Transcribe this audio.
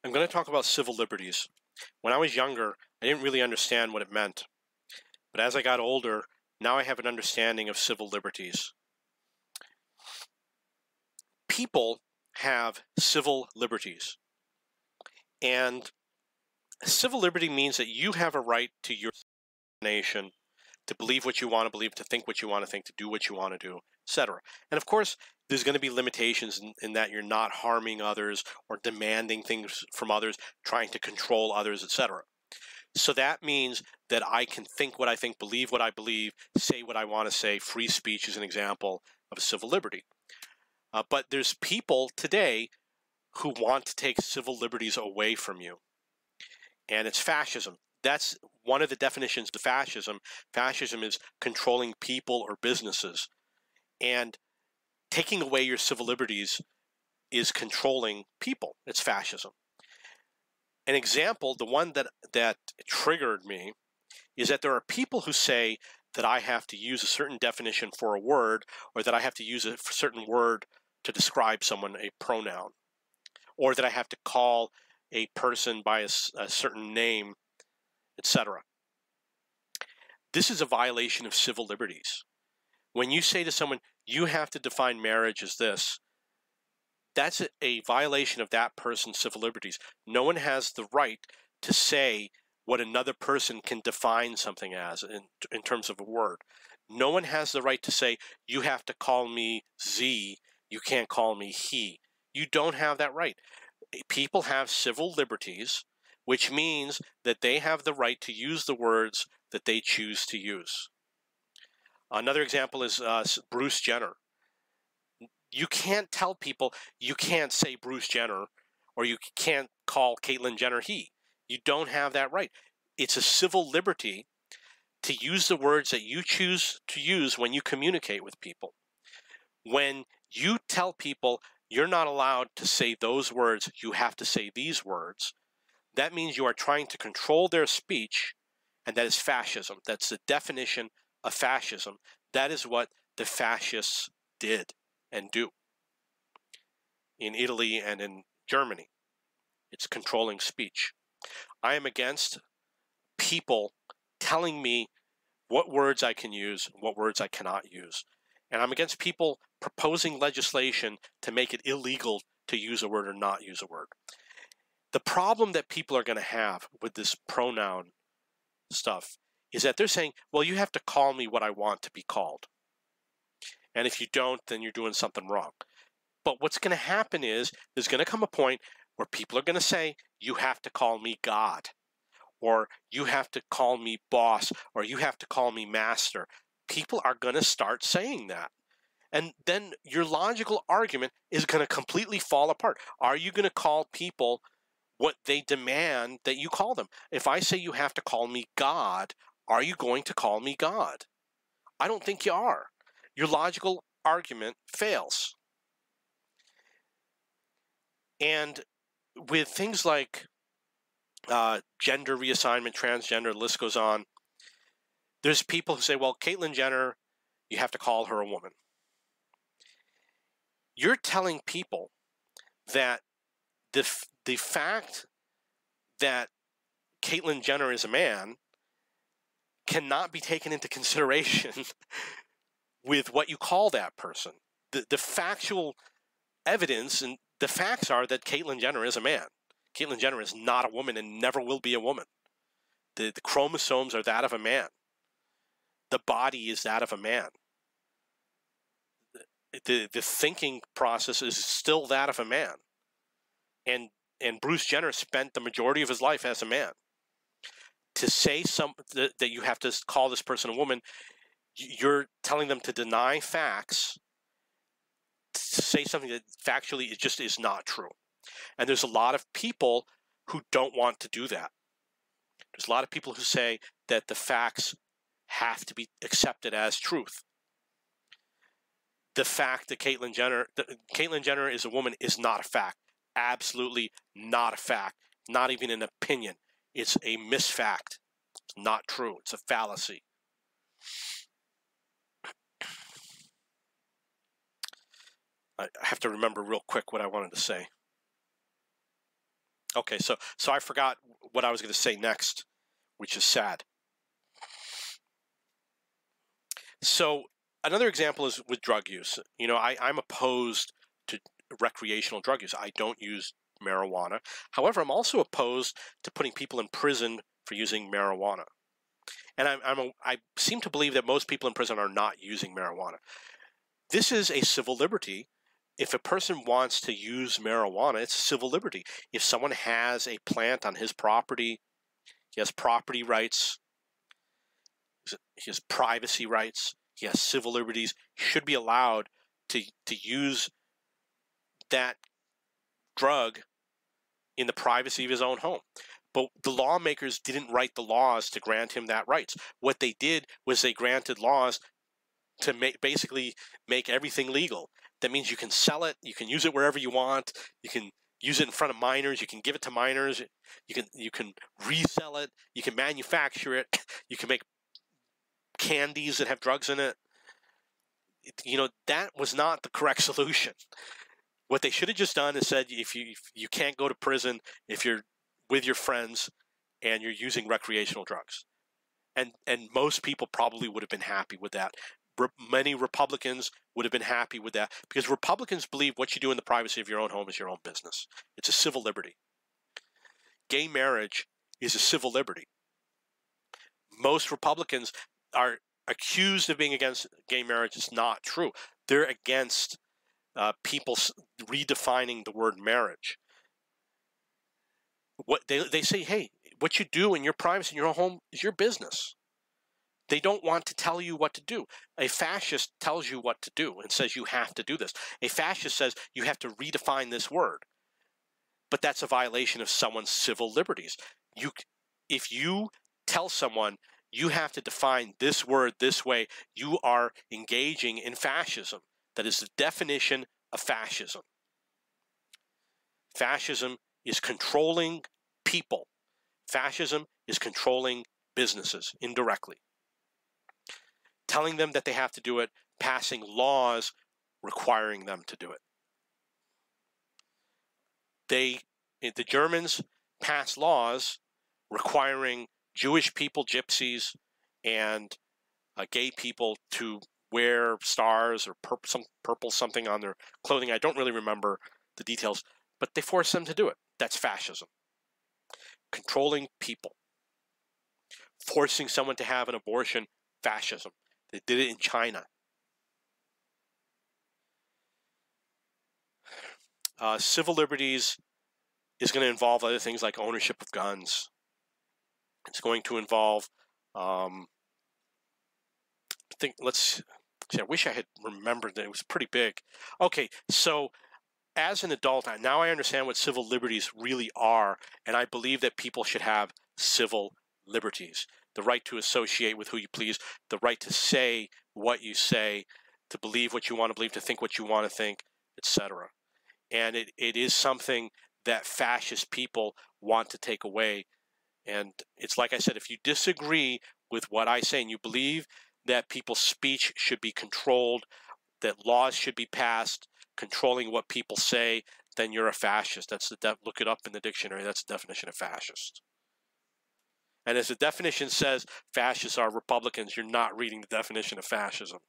I'm going to talk about civil liberties. When I was younger, I didn't really understand what it meant. But as I got older, now I have an understanding of civil liberties. People have civil liberties. And civil liberty means that you have a right to your nation, to believe what you want to believe, to think what you want to think, to do what you want to do, etc. And of course, there's going to be limitations in that you're not harming others or demanding things from others, trying to control others, etc. So that means that I can think what I think, believe what I believe, say what I want to say. Free speech is an example of a civil liberty. But there's people today who want to take civil liberties away from you. And it's fascism. That's one of the definitions of fascism. Fascism is controlling people or businesses. And taking away your civil liberties is controlling people. It's fascism. An example, the one that triggered me, is that there are people who say that I have to use a certain definition for a word, or that I have to use a certain word to describe someone, a pronoun, or that I have to call a person by a certain name, etc. This is a violation of civil liberties. When you say to someone, you have to define marriage as this, that's a violation of that person's civil liberties. No one has the right to say what another person can define something as in terms of a word. No one has the right to say, you have to call me Z, you can't call me he. You don't have that right. People have civil liberties, which means that they have the right to use the words that they choose to use. Another example is Bruce Jenner. You can't tell people you can't say Bruce Jenner, or you can't call Caitlyn Jenner he. You don't have that right. It's a civil liberty to use the words that you choose to use when you communicate with people. When you tell people you're not allowed to say those words, you have to say these words, that means you are trying to control their speech, and that is fascism. That's the definition of fascism. That is what the fascists did and do in Italy and in Germany. It's controlling speech. I am against people telling me what words I can use and what words I cannot use. And I'm against people proposing legislation to make it illegal to use a word or not use a word. The problem that people are going to have with this pronoun stuff is that they're saying, well, you have to call me what I want to be called. And if you don't, then you're doing something wrong. But what's going to happen is there's going to come a point where people are going to say, you have to call me God, or you have to call me boss, or you have to call me master. People are going to start saying that. And then your logical argument is going to completely fall apart. Are you going to call people what they demand that you call them? If I say you have to call me God, are you going to call me God? I don't think you are. Your logical argument fails. And with things like gender reassignment, transgender, the list goes on, there's people who say, well, Caitlyn Jenner, you have to call her a woman. You're telling people that the fact that Caitlyn Jenner is a man cannot be taken into consideration with what you call that person. The factual evidence and the facts are that Caitlyn Jenner is a man. Caitlyn Jenner is not a woman and never will be a woman. The chromosomes are that of a man. The body is that of a man. The thinking process is still that of a man. And Bruce Jenner spent the majority of his life as a man. To say that you have to call this person a woman, you're telling them to deny facts, to say something that factually it just is not true. And there's a lot of people who don't want to do that. There's a lot of people who say that the facts have to be accepted as truth. The fact that Caitlyn Jenner is a woman is not a fact. Absolutely not a fact. Not even an opinion. It's a misfact. It's not true. It's a fallacy. I have to remember real quick what I wanted to say. Okay, so I forgot what I was going to say next, which is sad. So another example is with drug use. I'm opposed to recreational drug use. I don't use marijuana. However, I'm also opposed to putting people in prison for using marijuana. And I seem to believe that most people in prison are not using marijuana. This is a civil liberty. If a person wants to use marijuana, it's a civil liberty. If someone has a plant on his property, he has property rights, he has privacy rights, he has civil liberties, he should be allowed to use that drug in the privacy of his own home. But the lawmakers didn't write the laws to grant him that rights. What they did was they granted laws to basically make everything legal. That means you can sell it, you can use it wherever you want, you can use it in front of minors, you can give it to minors, you can resell it, you can manufacture it, you can make candies that have drugs in it. That was not the correct solution. What they should have just done is said, if you can't go to prison if you're with your friends and you're using recreational drugs. And most people probably would have been happy with that. Many Republicans would have been happy with that because Republicans believe what you do in the privacy of your own home is your own business. It's a civil liberty. Gay marriage is a civil liberty. Most Republicans are accused of being against gay marriage. It's not true. They're against people redefining the word marriage. What they say, hey, what you do in your privacy in your own home is your business. They don't want to tell you what to do. A fascist tells you what to do and says you have to do this. A fascist says you have to redefine this word. But that's a violation of someone's civil liberties. If you tell someone you have to define this word this way, you are engaging in fascism. That is the definition of fascism. Fascism is controlling people. Fascism is controlling businesses indirectly. Telling them that they have to do it, passing laws requiring them to do it. The Germans passed laws requiring Jewish people, gypsies, and gay people to wear stars or purple something on their clothing. I don't really remember the details, but they forced them to do it. That's fascism. Controlling people. Forcing someone to have an abortion, fascism. They did it in China. Civil liberties is going to involve other things like ownership of guns. It's going to involve, I wish I had remembered that it was pretty big. Okay, so as an adult, now I understand what civil liberties really are, and I believe that people should have civil liberties. The right to associate with who you please, the right to say what you say, to believe what you want to believe, to think what you want to think, etc. And it is something that fascist people want to take away. And it's like I said, if you disagree with what I say and you believe that people's speech should be controlled, that laws should be passed controlling what people say, then you're a fascist. That's look it up in the dictionary. That's the definition of fascist. And as the definition says, fascists are Republicans, you're not reading the definition of fascism.